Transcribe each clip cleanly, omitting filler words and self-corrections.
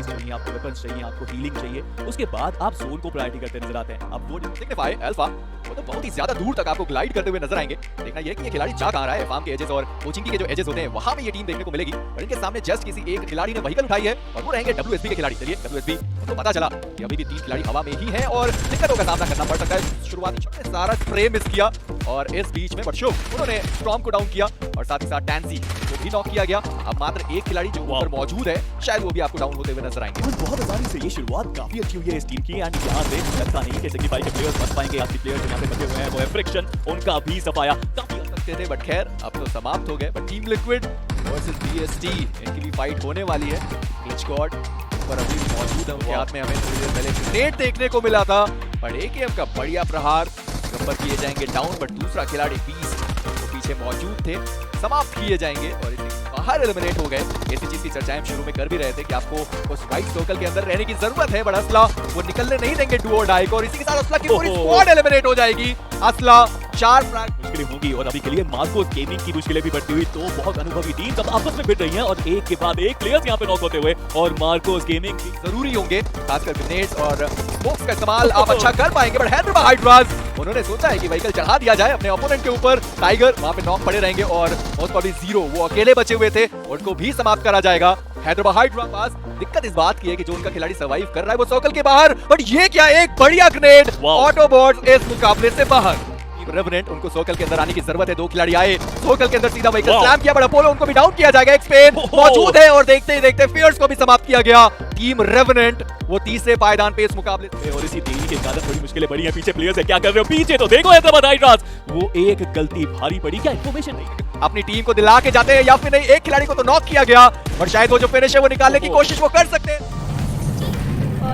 Abilities चाहिए, आपको weapons चाहिए, आपको हीलिंग चाहिए, उसके बाद आप जोन को प्रायोरिटी करते नजर आते हैं। अब वो सिग्निफाई अल्फा वो तो बहुत ही ज्यादा दूर तक आपको ग्लाइड करते हुए नजर आएंगे। देखना ये कि ये खिलाड़ी जा कहां रहा है। फार्म के एजेस और कोचिंग के जो एजेस होते हैं वहां पे ये टीम देखने को मिलेगी, और इनके सामने जस्ट किसी एक खिलाड़ी ने व्हीकल उठाई है और वो रहेंगे WSB के खिलाड़ी। चलिए WSB तो पता चला कि अभी भी 3 खिलाड़ी हवा में ही हैं और दिक्कतों का सामना करना पड़ सकता है। शुरुआती शॉट में सारा स्प्रे मिस किया और इस बीच में बटशो उन्होंने स्टॉर्म को डाउन किया और साथ ही साथ टैंसी को भी नॉक किया गया। अब मात्र एक खिलाड़ी जो ऊपर मौजूद है शायद वो भी आपको डाउन होते हुए नजर आएंगे। बहुत आसानी से ये शुरुआत काफी अच्छी हुई है इस टीम की, एंड यहाँ से लगता नहीं कि सिग्निफाई के प्लेयर्स बच पाएंगे। आपके प्लेयर्स यहाँ पे बचे हुए हैं, वो है फ्रिक्शन, उनका भी सफाया काफी हद तक थे, बट खैर अब तो समाप्त हो गए। But team liquid versus BST इनकी भी फाइट होने वाली है। ग्लिच गॉड पर अभी भी मौजूद है, उनके हाथ में हमें थोड़ी देर पहले ग्रेनेड देखने को मिला था, पर AKM का बढ़िया प्रहार गब्बर किए जाएंगे डाउन, बट दूसरा खिलाड़ी 20 वो पीछे मौजूद थे, समाप्त किए जाएंगे और इसे बाहर एलिमिनेट हो गए। इसी चीज की चर्चा हम शुरू में कर भी रहे थे कि आपको उस व्हाइट सर्कल के अंदर रहने की जरूरत है, बट असला वो निकलने नहीं देंगे डू और डाई को, और इसी के साथ असला की पूरी स्क्वाड एलिमिनेट हो जाएगी। असला 4 फ्रैग मुश्किलें होंगी और अभी के लिए मार्कोस गेमिंग की मुश्किलें भी बढ़ती हुई, तो बहुत अनुभवी टीम सब आपस में भिड़ रही हैं और एक के बाद एक प्लेयर्स यहाँ पे नॉक होते हुए, और मार्कोस गेमिंग भी जरूरी होंगे, खासकर ग्रेनेड्स और स्मोक्स का इस्तेमाल आप अच्छा कर पाएंगे। बट हैदराबाद हाइड्रास उन्होंने सोचा है कि व्हीकल चढ़ा दिया जाए अपने ओपोनेंट के ऊपर। टाइगर वहां पे नॉक पड़े रहेंगे और मोस्ट प्रॉब्ली 0 वो अकेले बचे हुए थे, उनको भी समाप्त करा जाएगा। हैदराबाद हाइड्रा पास दिक्कत इस बात की है कि जो उनका खिलाड़ी सर्वाइव कर रहा है वो सर्कल के बाहर, बट ये क्या एक बढ़िया ग्रेनेड, ऑटोबॉट इस मुकाबले से बाहर। रेवेनेंट उनको सर्कल के अंदर आने की जरूरत है, 2 खिलाड़ी आए सर्कल के अंदर, सीधा व्हीकल स्लैम किया, बट अपोलो उनको भी डाउन किया जाएगा। एक स्पेन मौजूद है और देखते ही देखते फियर्स को भी समाप्त किया गया। टीम रेवेनेंट वो तीसरे पायदान पे इस मुकाबले में, और इसी टीम के कारण थोड़ी मुश्किलें बड़ी हैं। पीछे प्लेयर्स है, क्या कर रहे हो पीछे, तो देखो हैदराबाद हाइड्रास, वो एक गलती भारी पड़ी, क्या इन्फॉर्मेशन नहीं, अपनी टीम को दिला के जाते हैं या फिर नहीं। एक खिलाड़ी को तो नॉक किया गया और शायद वो जो फिनिश है वो निकालने की कोशिश वो कर सकते हैं।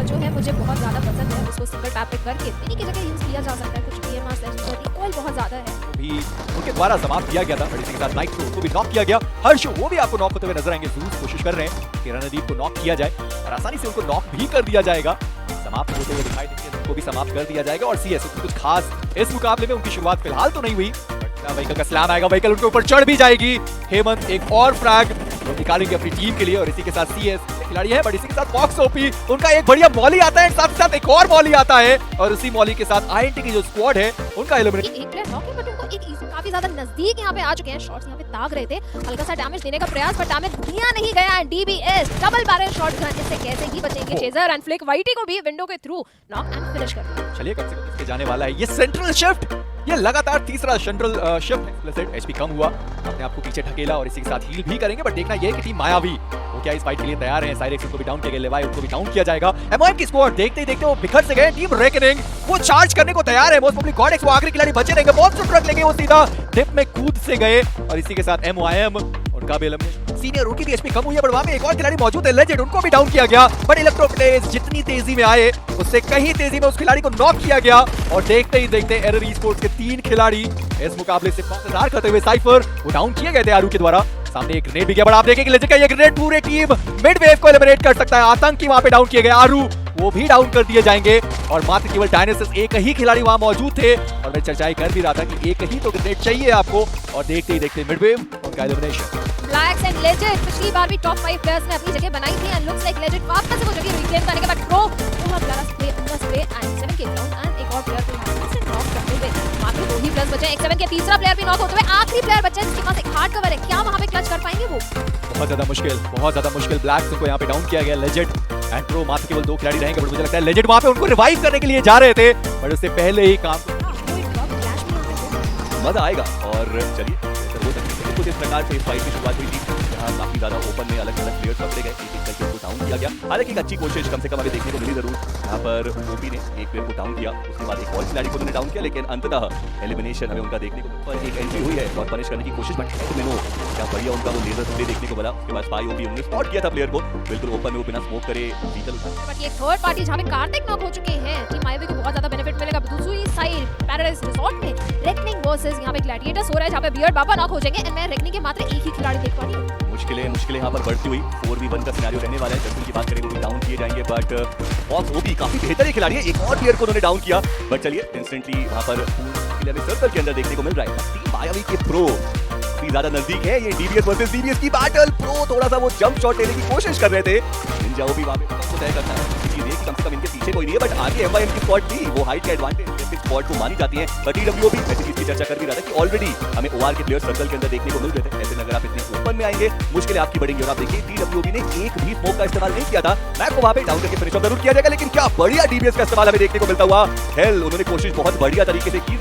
जो है मुझे बहुत ज़्यादा पसंद है, उसको सिंगल टैप पे करके इन्हीं की जगह यूज़ किया जा सकता है। कुछ PMR रिकॉइल बहुत ज़्यादा है, भी उनके द्वारा समाप्त किया गया था, बट इसी के साथ नाइट को भी नॉक किया गया। हर्ष वो भी आपको नॉक होते हुए नजर आएंगे। जरूर कोशिश कर रहे हैं कि रणदीप को नॉक किया जाए और आसानी से उनको नॉक भी कर दिया जाएगा, समाप्त होते हुए दिखाई देंगे, उनको भी समाप्त कर दिया जाएगा। और CS कुछ खास इस मुकाबले में उनकी शुरुआत फिलहाल तो नहीं हुई, बट व्हीकल का स्लैम आएगा, व्हीकल उनके ऊपर चढ़ भी जाएगी। हेमंत एक और फ्रैग वो निकालेंगे अपनी टीम के लिए, और इसी के साथ CS खिलाड़ी है, बट इसी के साथ फॉक्स ओपी उनका एक बढ़िया मॉली आता है, साथ साथ एक और मॉली आता है, और उसी मॉली के साथ INT की जो स्क्वाड है उनका एलिमिनेट। एक प्लेयर नॉक है, बट उनको एक काफी ज्यादा नजदीक यहाँ पे आ चुके हैं। शॉट्स यहाँ पे दाग रहे थे, हल्का सा डैमेज देने का प्रयास, पर डैमेज दिया नहीं गया। And DBS double barrel shotgun, इससे कैसे ही बचेंगे चेजर एंड फ्लिक। वाइटी को भी विंडो के थ्रू नॉक एंड फिनिश कर दिया। चलिए कम से कम इसके जाने वाला है ये सेंट्रल शिफ्ट, ये लगातार तीसरा सेंट्रल शिफ्ट है। HP कम हुआ, अपने आप को पीछे ढकेला और इसी के साथ हील भी करेंगे, बट देखना ये कि टीम मायावी वो क्या इस फाइट के लिए तैयार है। साइरेक्स को भी डाउन किया गया, लेवाई उनको भी डाउन किया जाएगा। MOM की स्क्वाड देखते ही देखते वो बिखर से गए। टीम रेकनिंग वो चार्ज करने को तैयार है। मोस्ट प्रोबब्ली गॉडेक्स वो आखिरी खिलाड़ी बचे रहेंगे, बहुत ट्रक लेंगे, वो सीधा डिप में कूद से गए, और इसी के साथ MOM उनका भी एलिमिनेशन। सीनियर रूकी की HP कम हुई है, बट वहां में एक और खिलाड़ी मौजूद है लेजेंड, उनको भी डाउन किया गया। बट इलेक्ट्रोप्लेस जितनी तेजी में आए उससे कहीं तेजी में उस खिलाड़ी को नॉक किया गया, और देखते ही देखते एरर ई-स्पोर्ट्स के 3 खिलाड़ी इस मुकाबले से इंतजार करते हुए साइफर वो डाउन किए गए थे आरू के द्वारा। सामने एक ग्रेनेड भी गया, बट आप देखेंगे लेजेंड का ये ग्रेनेड पूरे टीम मिड वेव को एलिमिनेट कर सकता है। आतंकी वहां पे डाउन किए गए, आरू वो भी डाउन कर दिए जाएंगे, और मात्र केवल डायनासिस एक ही खिलाड़ी वहां मौजूद थे। और मैं चर्चाएं कर भी रहा था कि एक ही तो ग्रेनेड चाहिए आपको, और देखते ही देखते मिड वेव उनका एलिमिनेशन। ब्लैक्स एंड लेजेंड पिछली बार भी टॉप 5 प्लेयर्स में अपनी जगह बनाई थी, एंड लुक्स लाइक लेजेंड वापस से वो जगह रिक्लेम करने के बाद प्रो बहुत प्यारा स्प्रे एंड 7 के राउंड, एंड एक और प्लेयर को से नॉक करते हुए मात्र 2 ही प्लेयर्स बचे। एक 7 के तीसरा प्लेयर भी नॉक होते हुए आखिरी प्लेयर बचे जिसके पास एक हार्ड कवर है। क्या वहां पे क्लच कर पाएंगे वो? बहुत ज्यादा मुश्किल। ब्लैक्स को यहाँ पे डाउन किया गया। लेजेंड एंड प्रो मात्र केवल 2 खिलाड़ी रहेंगे, बट मुझे लगता है लेजेंड वहां पे उनको रिवाइव करने के लिए जा रहे थे, बट उससे पहले ही काम मजा आएगा। और चलिए कुछ इस प्रकार से इस फाइट की शुरुआत हुई थी, जहाँ काफी ज्यादा ओपन में अलग अलग प्लेयर्स पकड़े गए, एक करके उनको डाउन किया गया। हालांकि एक अच्छी कोशिश कम से कम हमें देखने को मिली जरूर, यहाँ पर ओपी ने एक प्लेयर को डाउन किया, उसके बाद एक और खिलाड़ी को उन्होंने डाउन किया, लेकिन अंततः एलिमिनेशन हमें उनका देखने को मिला। एक एंट्री हुई है और पनिश करने की कोशिश, बट क्या बढ़िया उनका वो लेजर प्ले देखने को मिला। उसके बाद स्पाई ओपी उन्होंने स्पॉट किया था प्लेयर को बिल्कुल ओपन में, बिना स्मोक करे व्हीकल उठा। बट ये थर्ड पार्टी जहां पे कार्तिक नॉक हो चुके हैं, टीम मायावी को बहुत ज्यादा बेनिफिट मिलेगा। दूसरी साइड पैराडाइज रिसोर्ट में रेकनिंग वर्सेस यहां पे ग्लैडिएटर्स हो रहा है, जहां पे बियर्ड बाबा नॉक हो जाएंगे, एंड मैं रेकनिंग के मात्र एक ही खिलाड़ी देख पा रही हूं। मुश्किलें यहाँ पर बढ़ती हुई 4v1 का सिनेरियो रहने वाला है। जर्सन की बात करें वो भी डाउन किए जाएंगे, बट फॉक्स वो भी काफी बेहतर खिलाड़ी है, एक और प्लेयर को उन्होंने डाउन किया। बट चलिए इंस्टेंटली वहां पर सर्कल के अंदर देखने को मिल रहा है टीम मायावी के प्रो भी ज्यादा नजदीक है। ये DBS वर्सेस DBS की बैटल, प्रो थोड़ा सा वो जंप शॉट लेने की कोशिश कर रहे थे, निंजा वो भी वहां पे तो तय करता है कि ये कम से कम इनके पीछे कोई नहीं है, बट आगे एमवाईएम की स्क्वाड थी, वो हाइट का एडवांटेज इस स्क्वाड को मानी जाती है। बट टीडब्ल्यूओ भी ऐसी चीज की चर्चा कर भी रहा था कि ऑलरेडी हमें ओआर के प्लेयर सर्कल के अंदर देखने को मिल रहे थे। ऐसे में अगर आप इतने ओपन में आएंगे मुश्किलें आपकी बढ़ेंगी। और आप देखिए टीडब्ल्यूओ ने एक भी स्मोक का इस्तेमाल नहीं किया था, मैप को वहां पे डाउन करके फिनिश ऑफ जरूर किया जाएगा, लेकिन क्या बढ़िया डीबीएस का इस्तेमाल हमें देखने को मिलता हुआ। हेल उन्होंने कोशिश बहुत बढ़िया तरीके से की।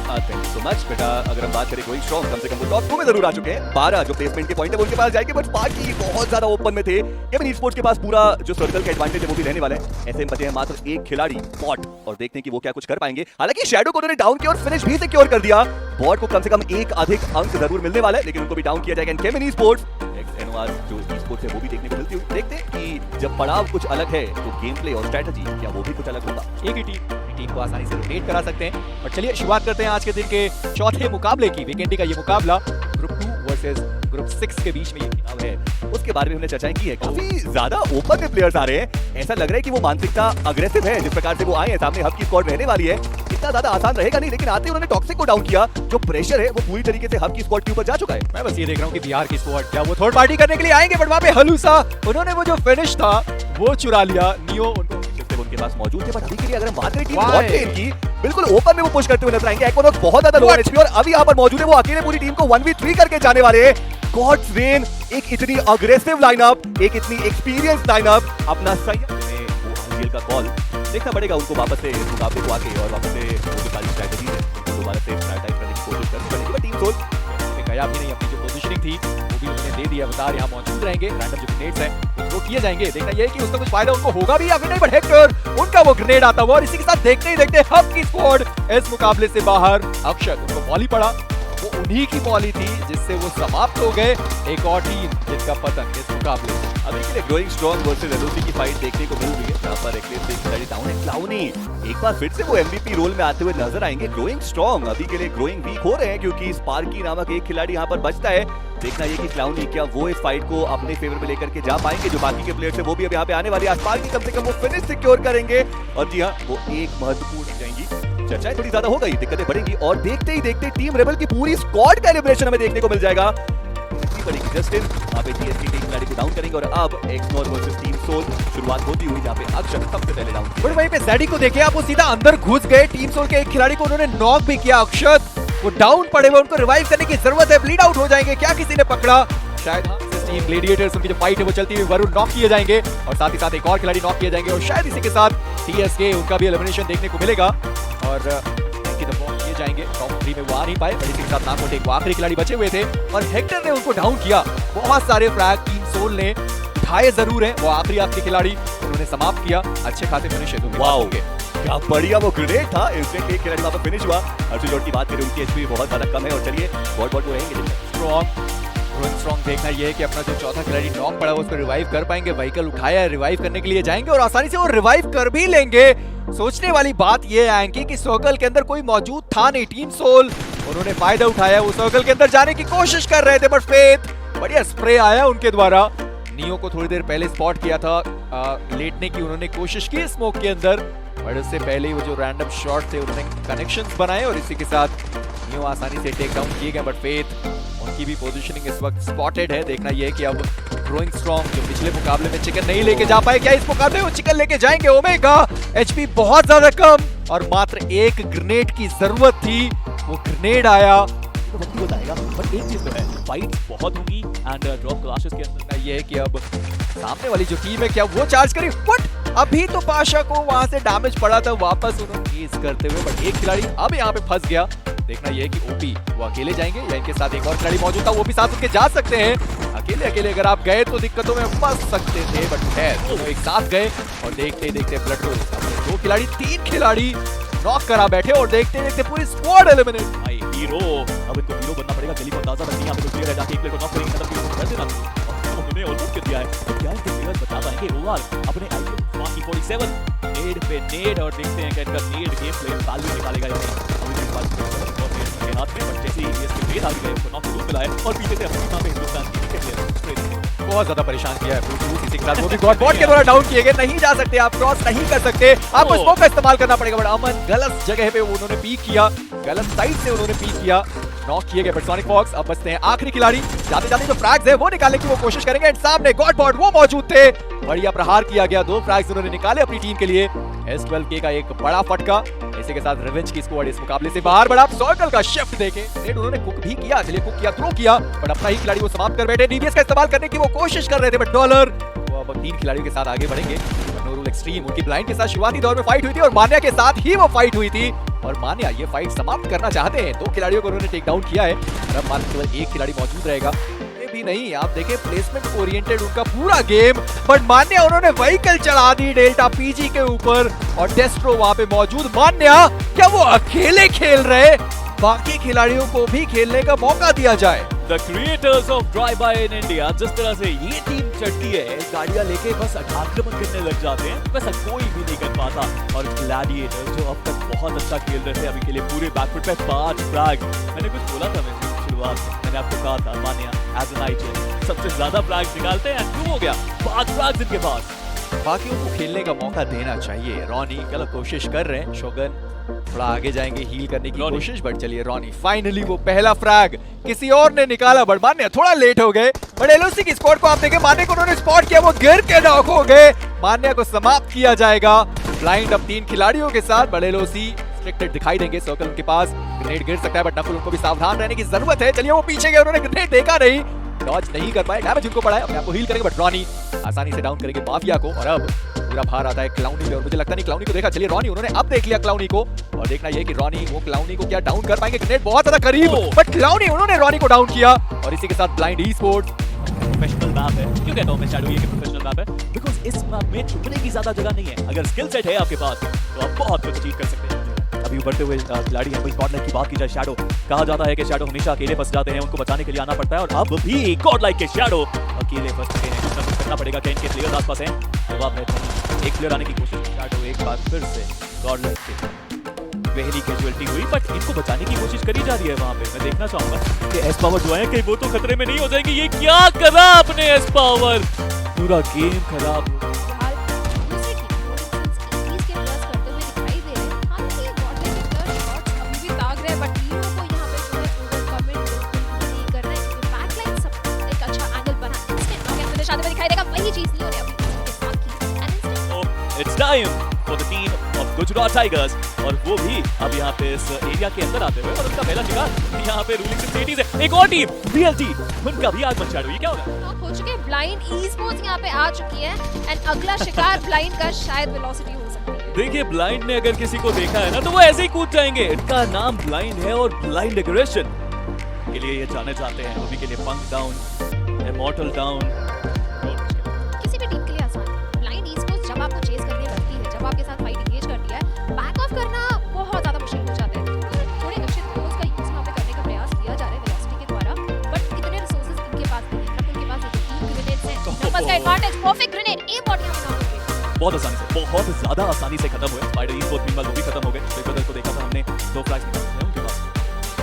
थैंक यू सो मच बेटा। अगर हम बात करें गोइंग स्ट्रांग, कम से कम वो टॉप 2 में जरूर आ चुके हैं। 12 जो प्लेसमेंट के पॉइंट है वो उनके पास जाएंगे, बट बाकी बहुत ज्यादा ओपन में थे। केविन ई-स्पोर्ट्स के पास पूरा जो सर्कल का एडवांटेज है वो भी रहने वाला है। ऐसे में बचे हैं मात्र एक खिलाड़ी बॉट, और देखते हैं कि वो क्या कुछ कर पाएंगे। हालांकि शैडो को उन्होंने डाउन किया और फिनिश भी सिक्योर कर दिया। बॉट को कम से कम एक अधिक अंक जरूर मिलने वाला है, लेकिन उनको भी डाउन किया जाएगा। केविन ई-स्पोर्ट्स एनओआर जो ई-स्पोर्ट्स है वो भी देखने को मिलती हुई। देखते हैं कि जब पड़ाव कुछ अलग है तो गेम प्ले और स्ट्रेटजी क्या वो भी कुछ अलग होगा। एक ही टीम को आसानी से रोटेट करा सकते हैं। और चलिए शुरुआत करते हैं आज के दिन के चौथे मुकाबले की। वीकेंड का ये मुकाबला ग्रुप 2 वर्सेस ग्रुप 6 के बीच में ये चुनाव है, उसके बारे में हमने चर्चाएं की है। काफी ज्यादा ओपन में प्लेयर्स आ रहे हैं। ऐसा लग रहा है कि वो मानसिकता अग्रेसिव है, जिस प्रकार से वो आए हैं सामने। हब की स्क्वाड रहने वाली है, इतना ज्यादा आसान रहेगा नहीं, लेकिन आते ही उन्होंने टॉक्सिक को डाउन किया। जो प्रेशर है वो पूरी तरीके से हब की स्क्वाड के ऊपर जा चुका है। मैं बस ये देख रहा हूँ कि बिहार की स्क्वाड क्या वो थर्ड पार्टी करने के लिए आएंगे, बट वहां पे हलूसा उन्होंने वो जो फिनिश था वो चुरा लिया। नियो उनको उनके पास मौजूद थे, बट अभी के लिए अगर हम बात करें टीम बॉट टीम की, बिल्कुल ओपन में वो पुश करते हुए नजर आएंगे। एक्वानॉक्स बहुत ज्यादा लो एचपी और अभी यहाँ पर मौजूद है, वो अकेले पूरी टीम को 1v3 करके जाने वाले हैं। गॉड्स रेन, एक इतनी अग्रेसिव लाइनअप, एक इतनी एक्सपीरियंस लाइनअप, अपना सही वो आईजीएल का कॉल देखना पड़ेगा उनको वापस से इस मुकाबले को आके, और वापस से वो जो सारी स्ट्रेटजी है उनको दोबारा से प्रायोरिटाइज करने की कोशिश करनी पड़ेगी। बट टीम सोल गया भी नहीं, अपनी जो पोजीशनिंग थी वो भी उन्होंने दे दिया। अवतार यहाँ मौजूद रहेंगे, रैंडम जो ग्रेनेड्स हैं वो किए जाएंगे। देखना ये है कि उसका कुछ फायदा उनको होगा भी या फिर नहीं, बट हेक्टर उनका वो ग्रेनेड आता हुआ, और इसी के साथ देखते ही देखते हब की स्क्वाड इस मुकाबले से बाहर। अक्षत उनको बॉली पड़ा, वो उन्हीं की बॉली थी जिससे वो समाप्त हो गए। एक और टीम जिनका पतन इस मुकाबले में। अभी के लिए ग्रोइंग स्ट्रांग वर्सेस एलओसी की फाइट देखने को मिल रही है, जहां पर एक्लेस एक खिलाड़ी डाउन है। क्लाउनी एक बार फिर से वो एमवीपी रोल में आते हुए नजर आएंगे। ग्रोइंग स्ट्रांग अभी के लिए ग्रोइंग वीक हो रहे हैं, क्योंकि स्पार्की नामक एक खिलाड़ी यहां पर बचता है। देखना ये कि क्लाउनी क्या वो इस फाइट को अपने फेवर में लेकर के जा पाएंगे। जो बाकी के प्लेयर्स है वो भी अब यहाँ पे आने वाले हैं। स्पार्की कम से कम वो फिनिश सिक्योर करेंगे, और जी हाँ वो एक महत्वपूर्ण जाएंगी। चर्चाएं थोड़ी ज्यादा हो गई, दिक्कतें बढ़ेंगी, और देखते ही देखते टीम रेबल की पूरी स्क्वाड का एलिमिनेशन हमें देखने को मिल जाएगा। जस्टिन वहां पे टीएसके टीम खिलाड़ी को डाउन करेंगे, और अब एक्सनोर वर्सेस टीम सोल शुरुआत होती हुई, जहां पे अक्षत सबसे पहले डाउन। बट वहीं पे ज़ेडी को देखिए आप, वो सीधा अंदर घुस गए। टीम सोल के एक खिलाड़ी को उन्होंने नॉक भी किया। अक्षत वो डाउन पड़े हुए, उनको रिवाइव करने की जरूरत है। ब्लीड आउट हो जाएंगे, क्या किसी ने पकड़ा? शायद हाँ, टीम ग्लेडिएटर्स उनकी जो फाइट है वो चलती हुई, वरुण नॉक किए जाएंगे, और साथ ही साथ एक और खिलाड़ी नॉक किए जाएंगे, और शायद इसी के साथ टीएसके उनका भी एलिमिनेशन देखने को मिलेगा। और किए जाएंगे टॉप 3 में वो आ नहीं पाए, बट इसी के साथ नाकोटे वो आखिरी खिलाड़ी बचे हुए थे, और हेक्टर ने उनको डाउन किया। बहुत सारे फ्रैग टीम सोल ने उठाए जरूर हैं, वो आखिरी खिलाड़ी उन्होंने समाप्त किया। अच्छे खासे फिनिश है। वाओ क्या बढ़िया वो ग्रेनेड था। इंस्टेंट एक खिलाड़ी वहां पर फिनिश हुआ। अर्जुन जोट की बात करें, उनकी एचपी बहुत ज्यादा कम है, और चलिए बॉट वो रहेंगे स्ट्रॉन्ग। देखना ये है कि अपना जो चौथा खिलाड़ी नॉक पड़ा है उसको रिवाइव कर पाएंगे। व्हीकल उठाया है, रिवाइव करने के लिए जाएंगे, और आसानी से वो रिवाइव कर भी लेंगे। सोचने वाली बात ये है कि सर्कल के अंदर कोई मौजूद था नहीं। टीम सोल उन्होंने फायदा उठाया, वो सर्कल के अंदर जाने की कोशिश कर रहे थे, बट फेथ बढ़िया स्प्रे आया उनके द्वारा। नियो को थोड़ी देर पहले स्पॉट किया था, लेटने की उन्होंने कोशिश की स्मोक के अंदर, और इससे पहले वो जो रैंडम शॉट थे उन्होंने कनेक्शंस बनाए, और इसी के साथ नियो आसानी से टेक डाउन किए गए। बट फेथ उनकी भी पोजीशनिंग इस वक्त स्पॉटेड है। देखना ये है कि अब ग्रोइंग स्ट्रांग जो पिछले मुकाबले में चिकन नहीं लेके जा पाए, क्या इस मुकाबले में चिकन लेके जाएंगे? ओमेगा एचपी बहुत ज्यादा कम, और मात्र एक ग्रेनेड की जरूरत थी, वो ग्रेनेड आया तो वक्त ही बताएगा। बट एक चीज तो है, फाइट बहुत होगी, एंड ड्रॉप क्लैशेस के अंदर ये है कि अब सामने वाली जो टीम है क्या वो चार्ज करी। बट अभी तो पाशा को वहां से डैमेज पड़ा था, वापस उन्होंने चेज करते हुए, बट एक खिलाड़ी अब यहाँ पे फंस गया। देखना ये है कि ओपी वो अकेले जाएंगे या इनके साथ एक और खिलाड़ी मौजूद था, वो भी साथ उनके जा सकते हैं। अकेले अगर आप गए तो दिक्कतों में फंस सकते थे, बट है तो एक साथ गए, और देखते देखते ब्लड रोल 2 खिलाड़ी 3 खिलाड़ी नॉक करा बैठे, और देखते देखते पूरी स्क्वाड एलिमिनेट। भाई हीरो, अब इनको हीरो बनना पड़ेगा। गली को अंदाजा लगती है, यहाँ पे तो क्लियर है, जाके एक प्लेयर को नॉक करेंगे, मतलब कि कर देना। उन्होंने ऑलमोस्ट कर दिया है, तो क्या इनके प्लेयर्स बता पाएंगे ओवर अपने आईपीएल बाकी 47 नेड पे नेड, और देखते हैं कि इनका नेड गेम प्ले साल भी निकालेगा या नहीं। अभी के पास हाथ में, बट जैसे ही इसके नेड आ गए उसको नॉक जरूर मिला है, और पीछे से अपनी यहाँ पे हिंदुस्तान की विकेट बहुत ज्यादा परेशान किया है इसी के साथ, वो भी बॉट के द्वारा डाउन किए गए। नहीं जा सकते आप, क्रॉस नहीं कर सकते, आपको स्मोक का इस्तेमाल करना पड़ेगा। बट अमन गलत जगह पे उन्होंने पीक किया, गलत साइड से उन्होंने पीक किया, नॉक किए गए, बट सोनिक फॉक्स अब बचते हैं आखिरी खिलाड़ी। जाते जाते जो फ्रैग्स है वो निकालने की वो कोशिश करेंगे, एंड सामने गॉडबॉट वो मौजूद थे। बढ़िया प्रहार किया गया, 2 फ्रैग्स उन्होंने निकाले अपनी टीम के लिए। S12K का एक बड़ा फटका, इसी के साथ रिवेंज की स्क्वाड इस मुकाबले से बाहर बढ़ा। सर्कल का शिफ्ट देखें, नेट उन्होंने कुक भी किया, चलिए कुक किया, थ्रो किया, बट अपना ही खिलाड़ी वो समाप्त कर बैठे। डीबीएस का इस्तेमाल करने की वो कोशिश कर रहे थे, बट डॉलर वो अब 3 खिलाड़ियों के साथ आगे बढ़ेंगे। नो रूल एक्सट्रीम उनकी ब्लाइंड के साथ शुरुआती दौर में फाइट हुई थी और मान्या के साथ ही वो फाइट हुई थी, और मान्या ये फाइट समाप्त करना चाहते हैं। 2 खिलाड़ियों को उन्होंने टेक डाउन किया है और अब मात्र केवल 1 खिलाड़ी मौजूद रहेगा। ये भी नहीं, आप देखें प्लेसमेंट ओरिएंटेड उनका पूरा गेम, बट मान्या उन्होंने व्हीकल चढ़ा दी डेल्टा पीजी के ऊपर और डेस्ट्रो वहां पे मौजूद। मान्या क्या वो अकेले खेल रहे, बाकी खिलाड़ियों को भी खेलने का मौका दिया जाए। The creators of drive bye in India, जिस तरह से ये टीम चढ़ती है, गाड़ियां लेके बस आक्रमण करने लग जाते हैं, वैसा कोई भी नहीं कर पाता। और ग्लैडिएटर जो अब तक बहुत अच्छा खेल रहे थे, अभी के लिए पूरे बैकफुट पे 5 फ्लैग। मैंने कुछ बोला था शुरुआत में, मैंने आपको कहा था मान्या एज एन आईजीएल सबसे ज्यादा फ्लैग निकालते हैं, क्यों हो गया 5 फ्लैग्स इनके पास। बाकियों को खेलने का मौका देना चाहिए। रॉनी गलत कोशिश कर रहे हैं, शोगन थोड़ा आगे जाएंगे हील करने की कोशिश, बट चलिए रॉनी फाइनली वो पहला फ्रैग किसी और ने निकाला, बट मान्या थोड़ा लेट हो गए। बट एलओसी की स्क्वाड को आप देखें, मान्या को उन्होंने स्पॉट किया, वो गिर के नॉक हो गए। मान्या को समाप्त किया जाएगा। ब्लाइंड अब 3 खिलाड़ियों के साथ, बट एलओसी रिस्ट्रिक्टेड दिखाई देंगे। सर्कल उनके पास, ग्रेनेड गिर सकता है, बट नकुल उनको भी सावधान रहने की जरूरत है। चलिए वो पीछे गए, उन्होंने ग्रेनेड देखा नहीं, डॉज नहीं कर पाए, डैमेज उनको पड़ा है। अपने आप को हील करेंगे, बट रॉनी आसानी से डाउन करेंगे माफिया को। और अब पूरा भार आता है क्लाउनी पे, और मुझे लगता नहीं क्लाउनी को देखा। चलिए रॉनी उन्होंने अब देख लिया क्लाउनी को, और देखना ये कि रॉनी वो क्लाउनी को क्या डाउन कर पाएंगे। ग्रेनेड बहुत ज्यादा करीब, बट क्लाउनी उन्होंने रॉनी को डाउन किया, और इसी के साथ blind e sports professional map है, क्यों कहता हूं मैं शैडो ये कि प्रोफेशनल मैप है, बिकॉज़ इस मैप में छुपने की ज्यादा जगह नहीं है। अगर स्किल सेट है आपके पास तो आप बहुत कुछ अचीव कर सकते हैं। अभी उभरते हुए खिलाड़ी हैं, कोई कॉर्नर की बात की जाए, शैडो कहा जाता है कि शैडो हमेशा अकेले फंस जाते हैं, उनको बचाने के लिए आना पड़ता है, और अब भी गॉड लाइक के शैडो अकेले फंस चुके हैं। कुछ करना पड़ेगा, क्या इनके प्लेयर्स आसपास हैं, तो आप एक प्लेयर आने की कोशिश। शैडो एक बार फिर से गॉड लाइक के पहली कैजुअलिटी हुई, बट इनको बचाने की कोशिश करी जा रही है वहां पे। मैं देखना चाहूंगा कि एस पावर जो है कि वो तो खतरे में नहीं हो जाएगी। ये क्या करा आपने एस पावर, पूरा गेम खराब। It's time for the team of Gujarat Tigers, और वो भी अब यहाँ पे इस एरिया के अंदर आते हुए, और उनका पहला शिकार यहाँ पे रूलिंग सिटीज है। एक और टीम BLT, उनका भी आगमन चालू। ये क्या हो रहा है? नॉक हो चुके हैं, ब्लाइंड ई स्पोर्ट्स यहाँ पे आ चुकी है, एंड अगला शिकार ब्लाइंड का शायद वेलोसिटी हो सकती है। देखिए ब्लाइंड ने अगर किसी को देखा है ना, तो वो ऐसे ही कूद जाएंगे। इनका नाम ब्लाइंड है, और ब्लाइंड एग्रेशन के लिए ये जाने जाते हैं। वो भी के लिए पंक डाउन, इमॉर्टल डाउन, किसी भी टीम के लिए आसान है। ब्लाइंड ई स्पोर्ट्स जब आपको चेस करने लगती है, जब आपके साथ फाइट एंगेज करती है, बैक ऑफ करना बहुत ज्यादा मुश्किल हो जाता है। थोड़े अच्छे थ्रोस का यूज यहाँ पे करने का प्रयास किया जा रहा है वेलोसिटी के द्वारा, बट इतने रिसोर्सेज इनके पास नहीं है। उनके पास 3 ग्रेनेड्स हैं, नंबर्स का advantage, perfect grenade aim bot यहाँ पे नॉक हो गई। बहुत आसानी से, बहुत ज्यादा आसानी से खत्म हुए। स्पाइडर ई स्पोर्ट्स मीनवाइल वो भी खत्म हो गए। ब्रेकबदल को देखा था हमने, 2 फ्लैग्स निकाले थे उनके पास,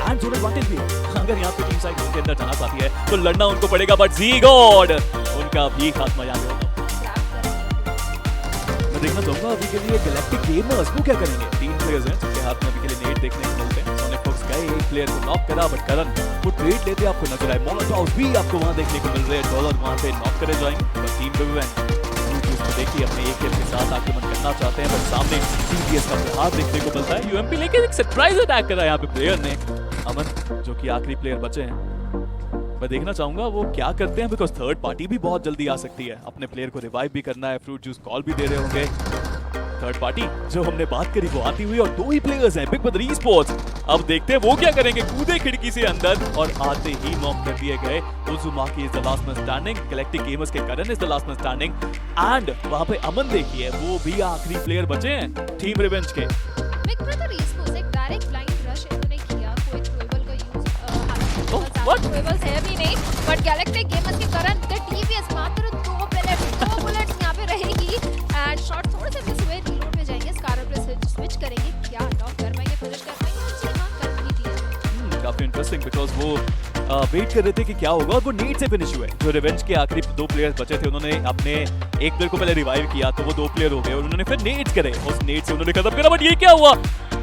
एंड जोन एडवांटेज भी है। अगर यहाँ पे टीम साइड के अंदर जाना चाहती है तो लड़ना उनको पड़ेगा, बट जी गॉड उनका भी खात्मा यहाँ पे होगा। मैं देखना चाहूंगा अभी के लिए गैलेक्टिक गेमर्स वो क्या करेंगे। 3 प्लेयर्स हैं जिनके हाथ में अभी के लिए नेट देखने को मिलते हैं। सोनिक फॉक्स गए, एक प्लेयर को नॉक करा, बट करण वो ट्रेड लेते आपको नजर आए। मोलोटॉव्स भी आपको वहां देखने को मिल रहे हैं। डॉलर वहां पे नॉक करे जाएंगे, बट टीम रिवेंज को देखिए अपने एक किल के साथ आक्रमण करना चाहते हैं, बट सामने CPS का प्रहार देखने को मिलता है। UMP लेके एक सरप्राइज अटैक करा यहाँ पे प्लेयर ने, अमन जो कि आखिरी प्लेयर बचे हैं। मैं देखना चाहूंगा वो क्या करते हैं, बिकॉज थर्ड पार्टी भी बहुत जल्दी आ सकती है। अपने प्लेयर को रिवाइव भी करना है, फ्रूट जूस कॉल भी दे रहे होंगे। थर्ड पार्टी जो हमने बात करी वो आती हुई, और 2 ही प्लेयर्स हैं, बिग ब्रदर ई स्पोर्ट्स। अब देखते हैं वो क्या करेंगे। कूदे खिड़की से अंदर, और आते ही नॉक कर दिए गए। Uzumaki is the last man standing, galactic gamers के Karan is the last man standing, and वहां पे अमन देखिए वो भी आखिरी प्लेयर बचे हैं टीम रिवेंज के। बिग ब्रदर ई स्पोर्ट्स एक डायरेक्ट ब्लाइंड रश इन्होंने किया, कोई थ्रोएबल का यूज हालांकि थ्रोएबल्स है भी नहीं, बट गैलेक्टिक गेमर्स के करण द टीवीएस मात्र 2 बुलेट्स यहां पे रहेगी, एंड शॉट थोड़े से मिस हुए। रीलोड पे जाएंगे, स्कारर पे स्विच करेंगे, क्या नॉक कर पाएंगे, फिनिश कर पाएंगे, और जी हां कर भी दिया। काफी इंटरेस्टिंग, बिकॉज वो वेट कर रहे थे कि क्या होगा, और वो नीड से फिनिश हुए। जो रिवेंज के आखिरी 2 प्लेयर्स बचे थे, उन्होंने अपने एक प्लेयर को पहले रिवाइव किया, तो वो 2 प्लेयर हो गए, और उन्होंने फिर नेड्स करे, उस नेड से उन्होंने खत्म करा। बट ये क्या हुआ,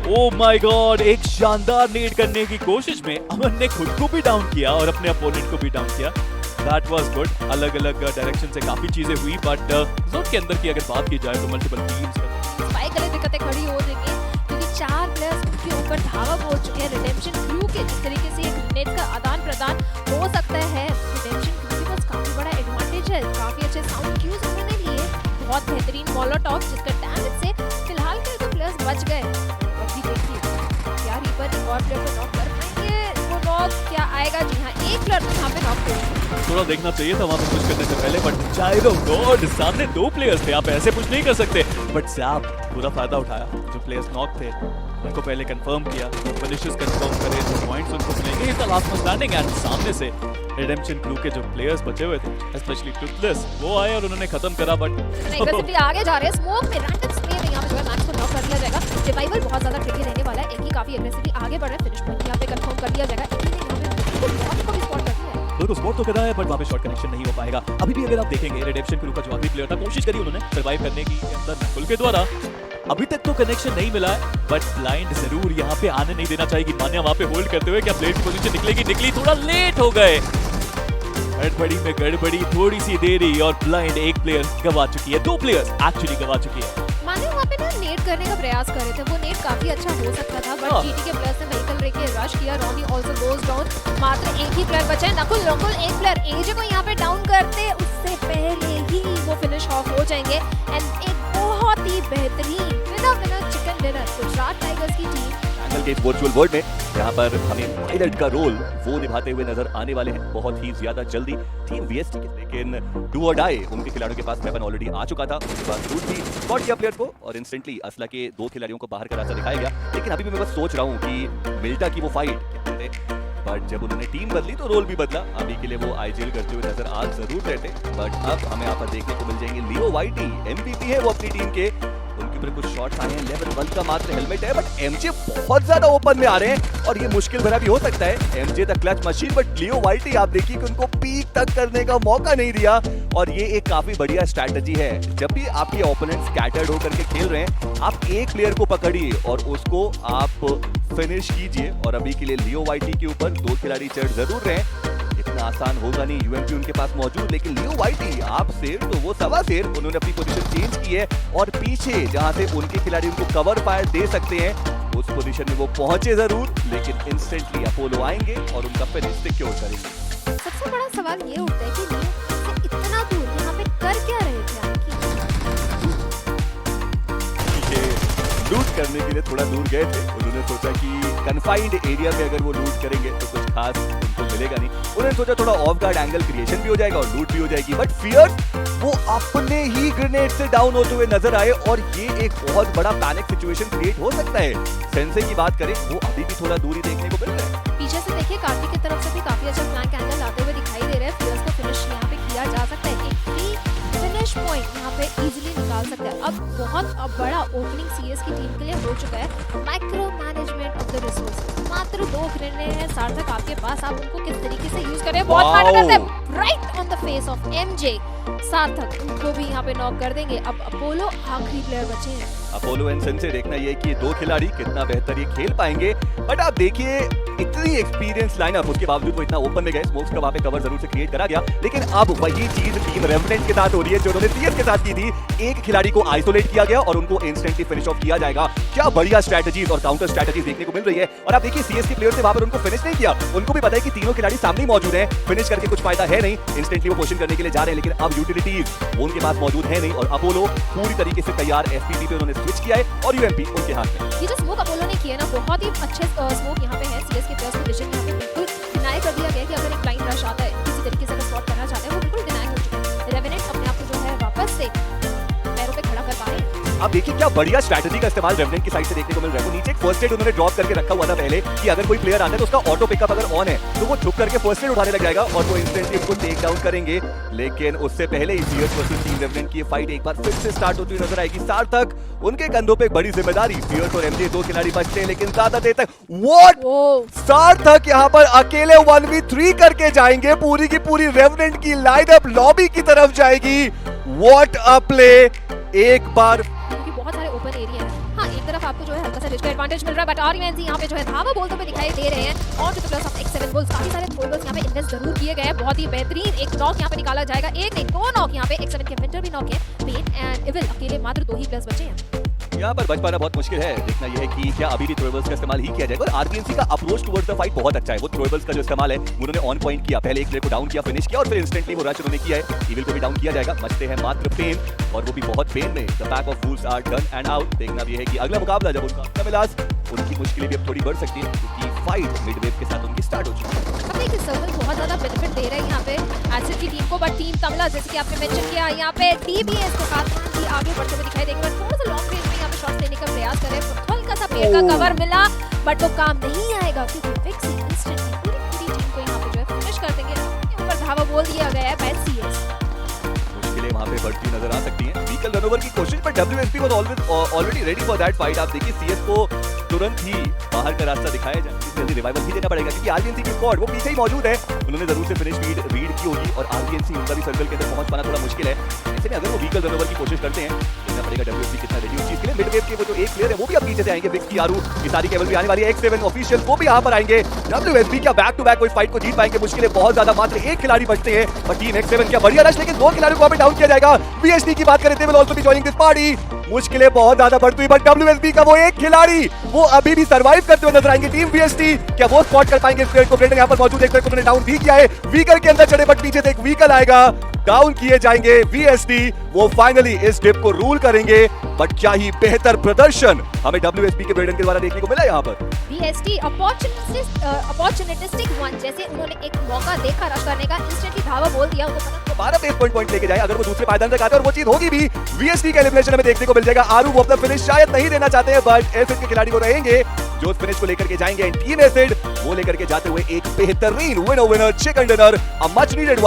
ओ माय गॉड, एक शानदार नेड करने की कोशिश में अमन ने खुद को भी डाउन किया और अपने अपोनेंट को भी डाउन किया। That was good. अलग अलग डायरेक्शन से काफी चीजें हुई, बट जोन के अंदर की अगर बात की जाए तो मल्टीपल टीम्स स्पाइक गलत दिक्कतें खड़ी हो जाएंगी क्योंकि 4 प्लेयर्स उनके ऊपर धावा बोल चुके हैं। रिडेम्पशन क्रू के जिस तरीके से ग्रेनेड का आदान प्रदान हो सकता है, रिडेम्पशन क्रू के पास काफी बड़ा एडवांटेज है। काफी अच्छे साउंड क्यूज उन्होंने लिए, बहुत बेहतरीन मोलोटॉव जिसका डैमेज से फिलहाल के तो प्लेयर्स बच गए। अभी देखिए क्या रीपर एक और प्लेयर को नॉक कर पाएंगे, वो नॉक क्या आएगा। जी हाँ, एक प्लेयर तो यहाँ पे नॉक हुआ। थोड़ा देखना चाहिए था वहां पे पुश करने से पहले, बट चाइल्ड ऑफ गॉड, सामने 2 प्लेयर्स थे, आप ऐसे पुश नहीं कर सकते। बट सैप पूरा फायदा उठाया, जो प्लेयर्स नॉक थे उनको पहले कंफर्म किया, वो फिनिशेस कंफर्म करे, जो पॉइंट्स उनको मिलेंगे। Is the last man standing and सामने से रिडेम्पशन क्रू के जो प्लेयर्स बचे हुए थे, स्पेशली टूथलेस, वो आए और उन्होंने खत्म करा। बट एग्रेसिवली आगे जा रहे हैं, स्मोक में रैंडम स्प्रे में यहां पे जो है मैक्स को नॉक कर दिया जाएगा। रिवाइवल बहुत ज्यादा ट्रिकी रहने वाला है। एक ही काफी एग्रेसिवली आगे बढ़ रहे हैं, फिनिश पॉइंट यहां पे कंफर्म कर दिया जाएगा। एक ही ने यहां पे बॉट को भी स्पॉट कर दिया है। बिल्कुल स्पॉट तो कर रहा है, बट वहां पे शॉट कनेक्शन नहीं हो पाएगा। अभी भी अगर आप देखेंगे रिडेम्पशन क्रू का जो आखिरी प्लेयर था, कोशिश करी उन्होंने सर्वाइव करने की अंदर नकुल के द्वारा। अभी तक तो कनेक्शन नहीं मिला है, बट ब्लाइंड जरूर यहाँ पे आने नहीं देना चाहिए। मान्या वहां पे होल्ड करते हुए क्या प्लेयर की पोजीशन निकली, थोड़ा लेट हो गए। गड़बड़ी में गड़बड़ी, थोड़ी सी देरी और ब्लाइंड एक प्लेयर गवा चुकी है, 2 प्लेयर्स एक्चुअली गवा चुकी है। माने वहाँ पे ना नेट करने का प्रयास कर रहे थे, वो नेट काफी अच्छा हो सकता था, बट जीटी के प्लेयर्स ने व्हीकल लेके रश किया। Ronnie also goes down. मात्र एक ही प्लेयर बचा है, नकुल एक प्लेयर एजे को यहाँ पे डाउन करते उससे पहले ही वो फिनिश ऑफ हो जाएंगे। एंड एक बहुत ही बेहतरीन winner chicken dinner Gujarat tigers की टीम एंगल के इस वर्चुअल वर्ल्ड में यहाँ पर हमें पायलट का रोल वो निभाते हुए नजर आने वाले हैं बहुत ही ज्यादा जल्दी टीम वीएसटी के। लेकिन डू और डाई उनके खिलाड़ियों के पास वेपन ऑलरेडी आ चुका था, उसके बाद रूट भी स्पॉट किया प्लेयर को और इंस्टेंटली असला के 2 खिलाड़ियों को बाहर का रास्ता दिखाया गया। लेकिन अभी भी मैं बस सोच रहा हूँ कि मिल्टा की वो फाइट, बट जब उन्होंने टीम बदली तो रोल भी बदला। अभी के लिए वो आईजीएल करते हुए नजर आ जरूर रहे थे, बट अब हमें यहाँ पर देखने को मिल जाएंगे लियो वाईटी। एमवीपी है वो अपनी टीम के, उनके ऊपर कुछ शॉट्स आए हैं। लेवल 1 का मात्र हेलमेट है, बट एमजे बहुत ज्यादा ओपन में आ रहे हैं और ये मुश्किल भरा भी हो सकता है। MJ the clutch machine, but Leo YT आप देखिए कि उनको पीक तक करने का मौका नहीं दिया और ये एक काफी बढ़िया स्ट्रैटेजी है। जब भी आपके ओपोनेंट स्कैटर्ड होकर के खेल रहे हैं, आप एक प्लेयर को पकड़िए और उसको आप फिनिश कीजिए। और अभी के लिए लियो वाईटी के ऊपर 2 खिलाड़ी चढ़ जरूर रहे हैं, इतना आसान होगा नहीं। यूएमपी उनके पास मौजूद, लेकिन लियो वाईटी आप शेर तो वो सवा शेर, उन्होंने अपनी पोजीशन चेंज की है और पीछे जहां से उनके खिलाड़ी उनको कवर फायर दे सकते हैं उस पोजीशन में वो पहुंचे जरूर, लेकिन इंस्टेंटली अपोलो आएंगे और उनका फिनिश सिक्योर करेंगे। सबसे बड़ा सवाल ये उठता है कि लियो से इतना दूर यहाँ पे कर क्या रहे थे लूट करने के लिए थोड़ा दूर गए थे। उन्होंने सोचा कि कन्फाइंड एरिया में अगर वो लूट करेंगे तो कुछ खास उनको मिलेगा नहीं। उन्होंने सोचा थोड़ा ऑफ गार्ड एंगल क्रिएशन भी हो जाएगा और लूट भी हो जाएगी, बट फियर्स वो अपने ही ग्रेनेड से डाउन होते हुए नजर आए और ये एक बहुत बड़ा पैनिक सिचुएशन क्रिएट हो सकता है। सेंसे की बात करें, वो अभी भी थोड़ा दूरी देखने को मिल रहा है। पीछे से देखिए कार्तिक की तरफ से भी काफी अच्छा फ्लैंक एंगल आते हुए दिखाई दे रहे हैं। फियर्स को फिनिश यहाँ पे किया जा सकता है, एक फ्री फिनिश पॉइंट यहाँ पे इजीली निकाल सकते हैं। अब बहुत बड़ा ओपनिंग सीएस की टीम के लिए हो चुका है। Micro management of the resources, मात्र 2 ग्रेनेड हैं सार्थक आपके पास, आप उनको किस तरीके से यूज करें। बहुत मैटर करते हैं right on the face of MJ. सार्थक उनको भी यहाँ पे नॉक कर देंगे। अब अपोलो आखिरी प्लेयर बचे हैं। अपोलो एंड सेंसे देखना ये कि ये 2 खिलाड़ी कितना बेहतर ये खेल पाएंगे, बट आप देखिए इतनी एक्सपीरियंस लाइनअप, उसके बावजूद वो इतना ओपन में गए। स्मोक्स का वहां पे कवर जरूर से क्रिएट करा गया, लेकिन अब वही चीज टीम रेवेनेंट के साथ हो रही है जो उन्होंने सीएस के साथ की थी। एक खिलाड़ी को आइसोलेट किया गया और उनको इंस्टेंटली फिनिश ऑफ किया जाएगा। क्या बढ़िया स्ट्रैटेजीज और काउंटर स्ट्रैटेजीज देखने को मिल रही है। और आप देखिए सीएस के प्लेयर से वहां पर उनको फिनिश नहीं किया, उनको भी पता है कि तीनों खिलाड़ी सामने ही मौजूद हैं, फिनिश करके कुछ फायदा है नहीं। इंस्टेंटली वो पोजीशन करने के लिए जा रहे हैं, लेकिन अब यूटिलिटीज उनके पास मौजूद है नहीं और अपोलो पूरी तरीके से तैयार। एसपीटी पे उन्होंने स्विच किया है और यूएमपी उनके हाथ में। ये जो स्मोक अपोलो ने किया ना, बहुत ही अच्छे स्मोक यहाँ पे है। सीएस के प्लेयर्स पोजीशन यहाँ पे बिल्कुल डिनाई कर दिया गया कि अगर एक ब्लाइंड रश आता है किसी तरीके से अगर स्पॉट करना चाहते हैं, वो बिल्कुल डिनाई हो चुके हैं। रेवेनेंट अपने आप को जो है वापस से पैरों पे खड़ा कर पा रहे हैं। आप देखिए क्या बढ़िया स्ट्रैटेजी का इस्तेमाल रेवेनेंट की साइड से देखने को मिल रहा है। वो नीचे एक फर्स्ट एड उन्होंने ड्रॉप करके रखा हुआ था पहले कि अगर कोई प्लेयर आता है तो उसका ऑटो पिकअप अगर ऑन है तो वो झुक करके फर्स्ट एड उठाने लग जाएगा और वो इंस्टेंटली उसको टेक डाउन करेंगे। लेकिन उससे पहले ही फियर्स वर्सेस टीम रेवेनेंट की फाइट एक बार फिर से स्टार्ट होती हुई नजर आएगी। सार्थक उनके कंधों पे एक बड़ी जिम्मेदारी, फियर्स और एमजे 2 खिलाड़ी बचते हैं, लेकिन ज्यादा देर तक सार्थक यहाँ पर अकेले 1v3 करके जाएंगे। पूरी की पूरी रेवेनेंट की लाइनअप लॉबी की तरफ जाएगी। What a play. एक बार बहुत सारे ओपन एरिया है। हाँ, एक तरफ आपको जो जो है हल्का सा रिच का एडवांटेज मिल रहा है, बट आरयूएनसी यहाँ पे जो है धावा बोलते हुए दिखाई दे रहे हैं। और to the plus of X7 bulls, काफी सारे थ्रोबल्स यहाँ पे इन्वेस्ट जरूर किए गए हैं। बहुत ही बेहतरीन एक नॉक यहाँ पे निकाला जाएगा, एक नहीं 2 नॉक यहाँ पे X7 के विंटर भी नॉक है। पेन एंड इविल अकेले मात्र 2 ही प्लेयर्स बचे हैं। यहाँ पर बच पाना बहुत मुश्किल है। देखना यह है कि क्या अभी भी थ्रोबल्स का इस्तेमाल ही किया जाएगा। और आरपीएनसी का अप्रोच टुवर्ड्स द फाइट बहुत अच्छा है। वो थ्रोबल्स का जो इस्तेमाल है उन्होंने ऑन पॉइंट किया, पहले एक प्लेयर को डाउन किया, फिनिश किया और फिर इंस्टेंटली वो रश उन्होंने किया है। इविल को भी डाउन किया जाएगा, बचते हैं मात्र पेन और वो भी बहुत पेन में। The pack of fools are done and out. देखना भी है कि अगला मुकाबला जब उनका मिलास, उनकी मुश्किलें भी अब थोड़ी बढ़ सकती है क्योंकि फाइट मिडवेव के साथ उनकी स्टार्ट हो चुकी है। अब देखिए सर्कल बहुत ज्यादा बेनिफिट दे रहे हैं यहाँ पे एसिड की टीम को, बट टीम तमला जैसे कि आपने मेंशन किया यहाँ पे टीबीएस को साथ ही आगे बढ़ते हुए दिखाई देंगे, थोड़ा सा लॉन्ग रेंज में यहाँ पे शॉट लेने का प्रयास करें। हल्का सा पेड़ का कवर मिला बट वो काम नहीं आएगा क्योंकि फिक्स इंस्टेंटली पूरी टीम को यहाँ पे जो है फिनिश कर देंगे। ऊपर धावा बोल दिया गया है बाय सीएस। मुश्किलें वहां पे बढ़ती नजर आ सकती हैं। व्हीकल रनओवर की कोशिश, पर WSP was already ready for that fight. आप देखिए सीएस को तुरंत ही बाहर का रास्ता दिखाया जाए, जल्दी रिवाइवल भी देना पड़ेगा क्योंकि आरबीएनसी की स्क्वाड वो पीछे ही मौजूद है। उन्होंने जरूर से फिनिश रीड की होगी और आरबीएनसी उनका भी सर्कल के अंदर पहुंच पाना थोड़ा मुश्किल है। ऐसे में अगर वो व्हीकल रनओवर की कोशिश करते हैं, देखना पड़ेगा डब्ल्यूएसपी कितना रेडी उस चीज के लिए। मिडवेव के वो जो एक प्लेयर है वो भी अब पीछे से आएंगे। विक्स की आरू की सारी केबल भी आने वाली है। X7 ऑफिशियल वो भी यहां पर आएंगे। डब्ल्यूएसपी क्या बैक टू बैक कोई फाइट को जीत पाएंगे? मुश्किलें बहुत ज्यादा, मात्र एक खिलाड़ी बचते हैं और टीम X7 क्या बढ़िया रश, लेकिन 2 खिलाड़ियों को डाउन किया जाएगा। वीएसटी की बात करें तो will also be joining this party. मुश्किलें बहुत ज्यादा बढ़ती हुई, बट डब्ल्यूएसपी का वो एक खिलाड़ी वो अभी भी सर्वाइव करते हुए नजर आएंगे। टीम वीएसटी क्या वो स्पॉट कर पाएंगे इस प्लेयर को? ब्रेंडन यहां पर मौजूद है, एक प्लेयर को उन्होंने डाउन भी किया है। व्हीकल के अंदर चढ़े बट पीछे से एक व्हीकल आएगा, डाउन किए जाएंगे। वीएसटी वो फाइनली इस डिप को रूल करेंगे, बट क्या ही बेहतर प्रदर्शन हमें डब्ल्यूएसपी के ब्रेंडन के द्वारा देखने को मिला यहाँ पर। वीएसटी अपॉर्चुनिस्टिक वन, जैसे उन्होंने एक मौका देखा रश करने का, इंस्टेंटली धावा बोल दिया। उनको पता 12 बेस पॉइंट लेके जाए अगर वो दूसरे पायदान तक आते हैं और वो चीज होगी भी। वीएसटी का एलिमिनेशन हमें देखने को मिल जाएगा। आरू वो अपना फिनिश शायद नहीं देना चाहते हैं, बट एसिड के खिलाड़ी वो रहेंगे जो उस फिनिश को लेकर के जाएंगे। टीम एसिड वो लेकर के जाते हुए एक बेहतरीन winner chicken dinner, a much needed